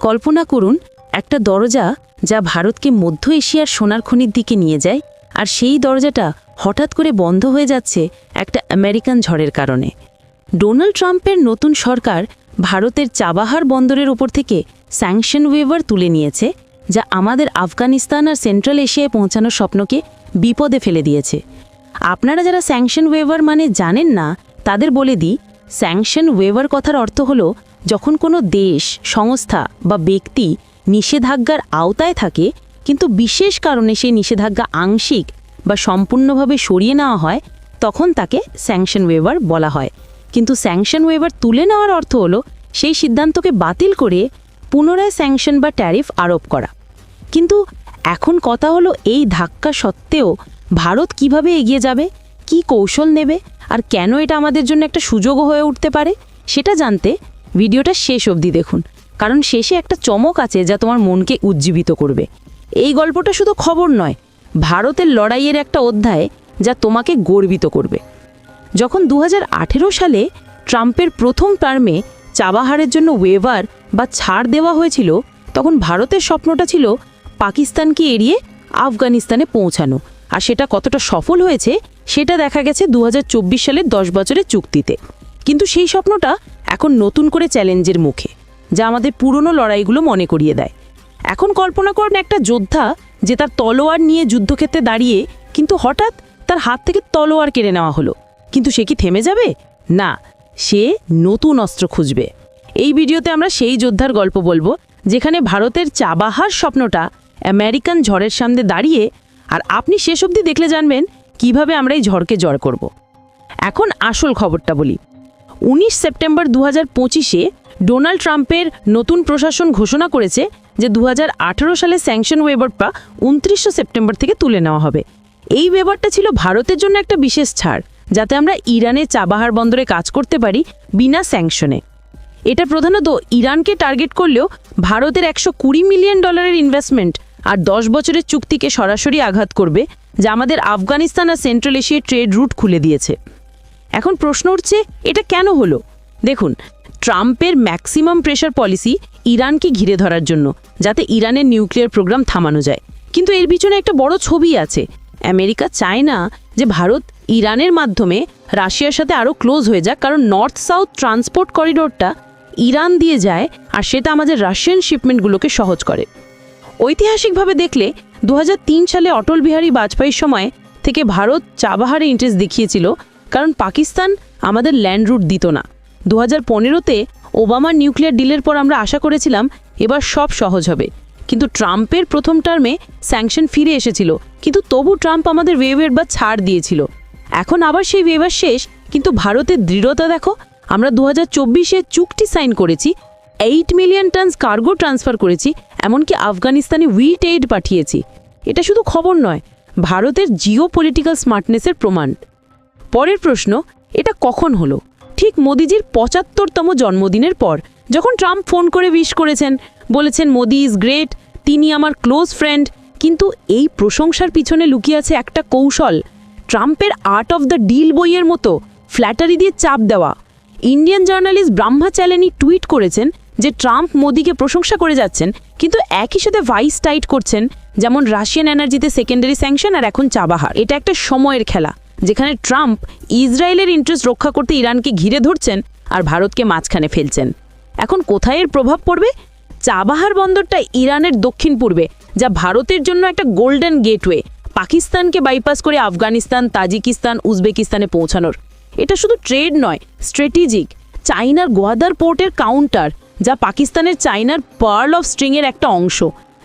কল্পনা করুন একটা দরজা যা ভারতকে মধ্য এশিয়ার সোনার খনির দিকে নিয়ে যায়, আর সেই দরজাটা হঠাৎ করে বন্ধ হয়ে যাচ্ছে একটা আমেরিকান ঝড়ের কারণে। ডোনাল্ড ট্রাম্পের নতুন সরকার ভারতের চাবাহার বন্দরের ওপর থেকে স্যাংশন ওয়েভার তুলে নিয়েছে, যা আমাদের আফগানিস্তান আর সেন্ট্রাল এশিয়ায় পৌঁছানোর স্বপ্নকে বিপদে ফেলে দিয়েছে। আপনারা যারা স্যাংশন ওয়েভার মানে জানেন না, তাদের বলে দিই, স্যাংশন ওয়েভার কথার অর্থ হলো যখন কোনো দেশ, সংস্থা বা ব্যক্তি নিষেধাজ্ঞার আওতায় থাকে, কিন্তু বিশেষ কারণে সেই নিষেধাজ্ঞা আংশিক বা সম্পূর্ণভাবে সরিয়ে নেওয়া হয়, তখন তাকে স্যাংশন ওয়েভার বলা হয়। কিন্তু স্যাংশন ওয়েভার তুলে নেওয়ার অর্থ হলো সেই সিদ্ধান্তকে বাতিল করে পুনরায় স্যাংশন বা ট্যারিফ আরোপ করা। কিন্তু এখন কথা হলো, এই ধাক্কা সত্ত্বেও ভারত কিভাবে এগিয়ে যাবে, কি কৌশল নেবে, আর কেন এটা আমাদের জন্য একটা সুযোগও হয়ে উঠতে পারে, সেটা জানতে ভিডিওটা শেষ অবধি দেখুন, কারণ শেষে একটা চমক আছে যা তোমার মনকে উজ্জীবিত করবে। এই গল্পটা শুধু খবর নয়, ভারতের লড়াইয়ের একটা অধ্যায় যা তোমাকে গর্বিত করবে। যখন 2018 সালে ট্রাম্পের প্রথম টার্মে চাবাহারের জন্য ওয়েভার বা ছাড় দেওয়া হয়েছিল, তখন ভারতের স্বপ্নটা ছিল পাকিস্তানকে এড়িয়ে আফগানিস্তানে পৌঁছানো। আর সেটা কতটা সফল হয়েছে সেটা দেখা গেছে 2024 সালের 10 বছরের চুক্তিতে। কিন্তু সেই স্বপ্নটা এখন নতুন করে চ্যালেঞ্জের মুখে, যা আমাদের পুরনো লড়াইগুলো মনে করিয়ে দেয়। এখন কল্পনা করুন একটা যোদ্ধা যে তার তলোয়ার নিয়ে যুদ্ধক্ষেত্রে দাঁড়িয়ে, কিন্তু হঠাৎ তার হাত থেকে তলোয়ার কেড়ে নেওয়া হলো। কিন্তু সে কি থেমে যাবে? না, সে নতুন অস্ত্র খুঁজবে। এই ভিডিওতে আমরা সেই যোদ্ধার গল্প বলবো, যেখানে ভারতের চাবাহার স্বপ্নটা আমেরিকান ঝড়ের সামনে দাঁড়িয়ে, আর আপনি শেষ অবধি দেখলে জানবেন কিভাবে আমরা এই ঝড়কে জয় করব। এখন আসল খবরটা বলি। 19 সেপ্টেম্বর 2025-এ ডোনাল্ড ট্রাম্পের নতুন প্রশাসন ঘোষণা করেছে যে 2018 সালে স্যাংশন ওয়েভারটা 29 সেপ্টেম্বর থেকে তুলে নেওয়া হবে। এই ওয়েভারটা ছিল ভারতের জন্য একটা বিশেষ ছাড়, যাতে আমরা ইরানের চাবাহার বন্দরে কাজ করতে পারি বিনা স্যাংশনে। এটা প্রধানত ইরানকে টার্গেট করলেও ভারতের $120 মিলিয়ন ইনভেস্টমেন্ট আর 10 বছরের চুক্তিকে সরাসরি আঘাত করবে, যা আমাদের আফগানিস্তান আর সেন্ট্রাল এশিয়ার ট্রেড রুট খুলে দিয়েছে। এখন প্রশ্ন উঠছে, এটা কেন হলো? দেখুন, ট্রাম্পের ম্যাক্সিমাম প্রেশার পলিসি ইরানকে ঘিরে ধরার জন্য, যাতে ইরানের নিউক্লিয়ার প্রোগ্রাম থামানো যায়। কিন্তু এর পিছনে একটা বড় ছবি আছে। আমেরিকা চায় না যে ভারত ইরানের মাধ্যমে রাশিয়ার সাথে আরও ক্লোজ হয়ে যাক, কারণ নর্থ সাউথ ট্রান্সপোর্ট করিডোরটা ইরান দিয়ে যায়, আর সেটা আমাদের রাশিয়ান শিপমেন্টগুলোকে সহজ করে। ঐতিহাসিকভাবে দেখলে 2003 সালে অটল বিহারী বাজপেয়ীর সময় থেকে ভারত চাবাহারে ইন্টারেস্ট দেখিয়েছিল, কারণ পাকিস্তান আমাদের ল্যান্ড রুট দিত না। 2015-তে ওবামার নিউক্লিয়ার ডিলের পর আমরা আশা করেছিলাম এবার সব সহজ হবে, কিন্তু ট্রাম্পের প্রথম টার্মে স্যাংশন ফিরে এসেছিল, কিন্তু তবু ট্রাম্প আমাদের ওয়েভার বা ছাড় দিয়েছিল। এখন আবার সেই ওয়েভার শেষ, কিন্তু ভারতের দৃঢ়তা দেখো। আমরা 2024-এ চুক্তি সাইন করেছি, 8 মিলিয়ন টনস কার্গো ট্রান্সফার করেছি, এমনকি আফগানিস্তানে হুইট এইড পাঠিয়েছি। এটা শুধু খবর নয়, ভারতের জিও পলিটিক্যাল স্মার্টনেসের প্রমাণ। পরের প্রশ্ন, এটা কখন হলো? ঠিক মোদিজির 75তম জন্মদিনের পর, যখন ট্রাম্প ফোন করে উইশ করেছেন, বলেছেন মোদি ইজ গ্রেট, তিনি আমার ক্লোজ ফ্রেন্ড। কিন্তু এই প্রশংসার পিছনে লুকিয়ে আছে একটা কৌশল, ট্রাম্পের আর্ট অফ দ্য ডিল বইয়ের মতো ফ্ল্যাটারি দিয়ে চাপ দেওয়া। ইন্ডিয়ান জার্নালিস্ট ব্রহ্মাচালেনি টুইট করেছেন যে ট্রাম্প মোদিকে প্রশংসা করে যাচ্ছেন, কিন্তু একই সাথে ভাইস টাইট করছেন, যেমন রাশিয়ান এনার্জিতে সেকেন্ডারি স্যাংশন আর এখন চাবাহার। এটা একটা সময়ের খেলা, যেখানে ট্রাম্প ইসরায়েলের ইন্টারেস্ট রক্ষা করতে ইরানকে ঘিরে ধরছেন আর ভারতকে মাঝখানে ফেলছেন। এখন কোথায় এর প্রভাব পড়বে? চাবাহার বন্দরটা ইরানের দক্ষিণ পূর্বে, যা ভারতের জন্য একটা গোল্ডেন গেটওয়ে, পাকিস্তানকে বাইপাস করে আফগানিস্তান, তাজিকিস্তান, উজবেকিস্তানে পৌঁছানোর। এটা শুধু ট্রেড নয়, স্ট্র্যাটেজিক। চাইনার গোয়াদার পোর্টের কাউন্টার, যা পাকিস্তানের চাইনার পার্ল অফ স্ট্রিংয়ের একটা অংশ।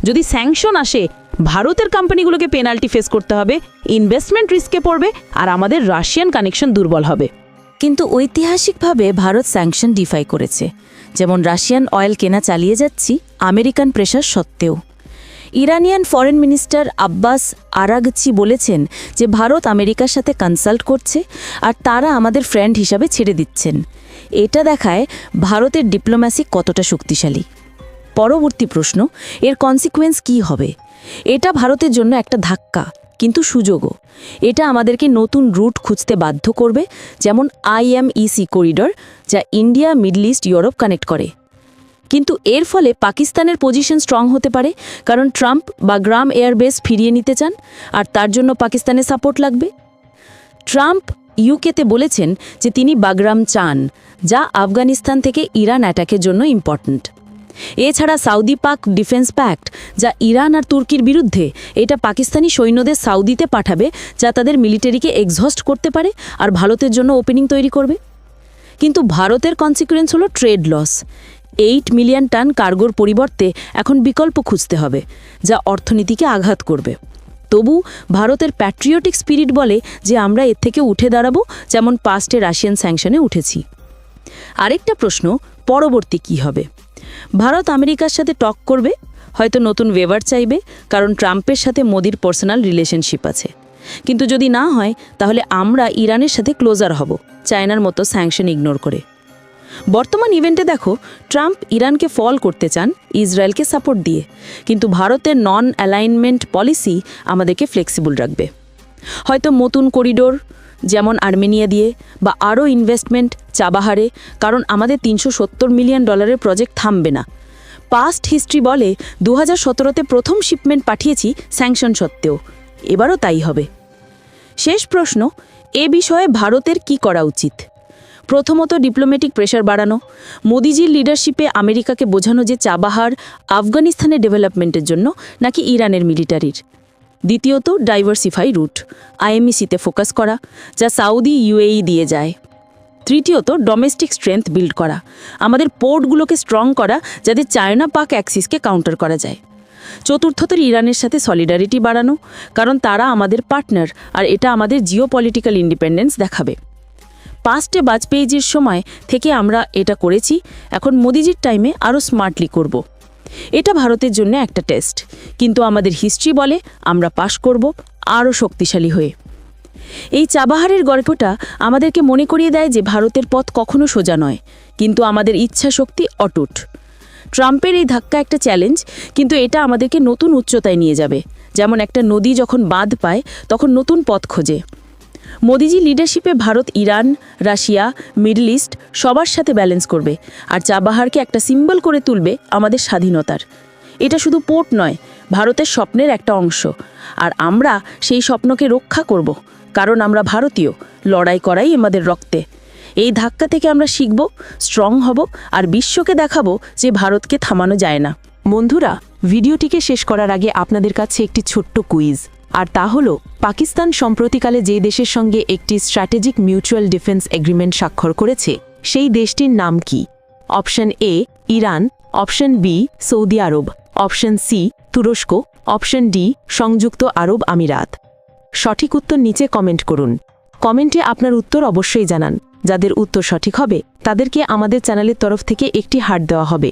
যদি স্যাংশন আসে, ভারতের কোম্পানিগুলোকে পেনাল্টি ফেস করতে হবে, ইনভেস্টমেন্ট রিস্কে পড়বে, আর আমাদের রাশিয়ান কানেকশন দুর্বল হবে। কিন্তু ঐতিহাসিকভাবে ভারত স্যাংশন ডিফাই করেছে, যেমন রাশিয়ান অয়েল কেনা চালিয়ে যাচ্ছি আমেরিকান প্রেশার সত্ত্বেও। Iranian foreign minister Abbas Araghchi বলেছেন যে ভারত আমেরিকার সাথে কনসাল্ট করছে আর তারা আমাদের ফ্রেন্ড হিসাবে ছেড়ে দিচ্ছেন। এটা দেখায় ভারতের ডিপ্লোম্যাসি কতটা শক্তিশালী। পরবর্তী প্রশ্ন, এর কনসিকুয়েন্স কী হবে? এটা ভারতের জন্য একটা ধাক্কা, কিন্তু সুযোগও। এটা আমাদেরকে নতুন রুট খুঁজতে বাধ্য করবে, যেমন IMEC করিডর, যা India, middle east, Europe connect করে। কিন্তু এর ফলে পাকিস্তানের পজিশন স্ট্রং হতে পারে, কারণ ট্রাম্প বাগ্রাম এয়ারবেস ফিরিয়ে নিতে চান, আর তার জন্য পাকিস্তানের সাপোর্ট লাগবে। ট্রাম্প ইউকেতে বলেছেন যে তিনি বাগ্রাম চান, যা আফগানিস্তান থেকে ইরান অ্যাটাকের জন্য ইম্পর্ট্যান্ট। এছাড়া সাউদি পাক ডিফেন্স প্যাক্ট, যা ইরান আর তুর্কির বিরুদ্ধে, এটা পাকিস্তানি সৈন্যদের সাউদিতে পাঠাবে, যা তাদের মিলিটারিকে এক্সহস্ট করতে পারে আর ভারতের জন্য ওপেনিং তৈরি করবে। কিন্তু ভারতের কনসিকুয়েন্স হলো ট্রেড লস। 8 মিলিয়ন টন কার্গোর পরিবর্তে এখন বিকল্প খুঁজতে হবে, যা অর্থনীতিকে আঘাত করবে। তবু ভারতের প্যাট্রিয়টিক স্পিরিট বলে যে আমরা এর থেকে উঠে দাঁড়াবো, যেমন পাস্টে রাশিয়ান স্যাংশনে উঠেছি। আরেকটা প্রশ্ন, পরবর্তী কি হবে? ভারত আমেরিকার সাথে টক করবে, হয়তো নতুন ওয়েভার চাইবে, কারণ ট্রাম্পের সাথে মোদির পার্সোনাল রিলেশনশিপ আছে। কিন্তু যদি না হয়, তাহলে আমরা ইরানের সাথে ক্লোজার হব, চায়নার মতো স্যাংশন ইগনোর করে। বর্তমান ইভেন্টে দেখো, ট্রাম্প ইরানকে ফল করতে চান ইসরায়েলকে সাপোর্ট দিয়ে, কিন্তু ভারতের নন অ্যালাইনমেন্ট পলিসি আমাদেরকে ফ্লেক্সিবল রাখবে। হয়তো নতুন করিডোর, যেমন আর্মেনিয়া দিয়ে, বা আরও ইনভেস্টমেন্ট চাবাহারে, কারণ আমাদের $370 মিলিয়ন প্রজেক্ট থামবে না। পাস্ট হিস্ট্রি বলে 2017তে প্রথম শিপমেন্ট পাঠিয়েছি স্যাংশন সত্ত্বেও, এবারও তাই হবে। শেষ প্রশ্ন, এ বিষয়ে ভারতের কি করা উচিত? প্রথমত, ডিপ্লোম্যাটিক প্রেশার বাড়ানো, মোদিজির লিডারশিপে আমেরিকাকে বোঝানো যে চাবাহার আফগানিস্তানের ডেভেলপমেন্টের জন্য, নাকি ইরানের মিলিটারির। দ্বিতীয়ত, ডাইভার্সিফাই রুট, আইএমইসিতে ফোকাস করা, যা সাউদি ইউএই দিয়ে যায়। তৃতীয়ত, ডোমেস্টিক স্ট্রেংথ বিল্ড করা, আমাদের পোর্টগুলোকে স্ট্রং করা, যাতে চায়না পাক অ্যাক্সিসকে কাউন্টার করা যায়। চতুর্থত, ইরানের সাথে সলিডারিটি বাড়ানো, কারণ তারা আমাদের পার্টনার, আর এটা আমাদের জিওপলিটিক্যাল ইন্ডিপেন্ডেন্স দেখাবে। পাস্টে বাজপেয়ীজির সময় থেকে আমরা এটা করেছি, এখন মোদিজির টাইমে আরও স্মার্টলি করব। এটা ভারতের জন্য একটা টেস্ট, কিন্তু আমাদের হিস্ট্রি বলে আমরা পাশ করব আরও শক্তিশালী হয়ে। এই চাবাহারের গল্পটা আমাদেরকে মনে করিয়ে দেয় যে ভারতের পথ কখনো সোজা নয়, কিন্তু আমাদের ইচ্ছা শক্তি অটুট। ট্রাম্পের এই ধাক্কা একটা চ্যালেঞ্জ, কিন্তু এটা আমাদেরকে নতুন উচ্চতায় নিয়ে যাবে। যেমন একটা নদী যখন বাঁধ পায়, তখন নতুন পথ খোঁজে। মোদিজি লিডারশিপে Bharat Iran, Russia, Middle East সবার সাথে ব্যালেন্স করবে, আর চাবাহারকে একটা সিম্বল করে তুলবে আমাদের স্বাধীনতার। এটা শুধু পোর্ট নয়, ভারতের স্বপ্নের একটা অংশ, আর আমরা সেই স্বপ্নকে রক্ষা করব, কারণ আমরা ভারতীয়, লড়াই করাই আমাদের রক্তে। এই ধাক্কা থেকে আমরা শিখব, স্ট্রং হব, আর বিশ্বকে দেখাবো যে ভারতকে থামানো যায় না। বন্ধুরা, ভিডিওটিকে শেষ করার আগে আপনাদের কাছে একটি ছোট্ট কুইজ, আর তা হলো পাকিস্তান সম্প্রতিকালে যে দেশের সঙ্গে একটি স্ট্র্যাটেজিক মিউচুয়াল ডিফেন্স এগ্রিমেন্ট স্বাক্ষর করেছে, সেই দেশটির নাম কি? Option A Iran, option B Saudi আরব, অপশন সি তুরস্ক, অপশন ডি সংযুক্ত আরব আমিরাত। সঠিক উত্তর নিচে কমেন্ট করুন। কমেন্টে আপনার উত্তর অবশ্যই জানান। যাদের উত্তর সঠিক হবে তাদেরকে আমাদের চ্যানেলের তরফ থেকে একটি হার্ট দেওয়া হবে।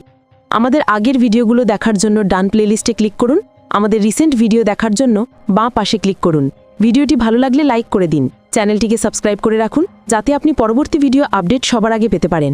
আমাদের আগের ভিডিওগুলো দেখার জন্য ডান প্লেলিস্টে ক্লিক করুন। আমাদের রিসেন্ট ভিডিও দেখার জন্য বাঁ পাশে ক্লিক করুন। ভিডিওটি ভালো লাগলে লাইক করে দিন। চ্যানেলটিকে সাবস্ক্রাইব করে রাখুন, যাতে আপনি পরবর্তী ভিডিও আপডেট সবার আগে পেতে পারেন।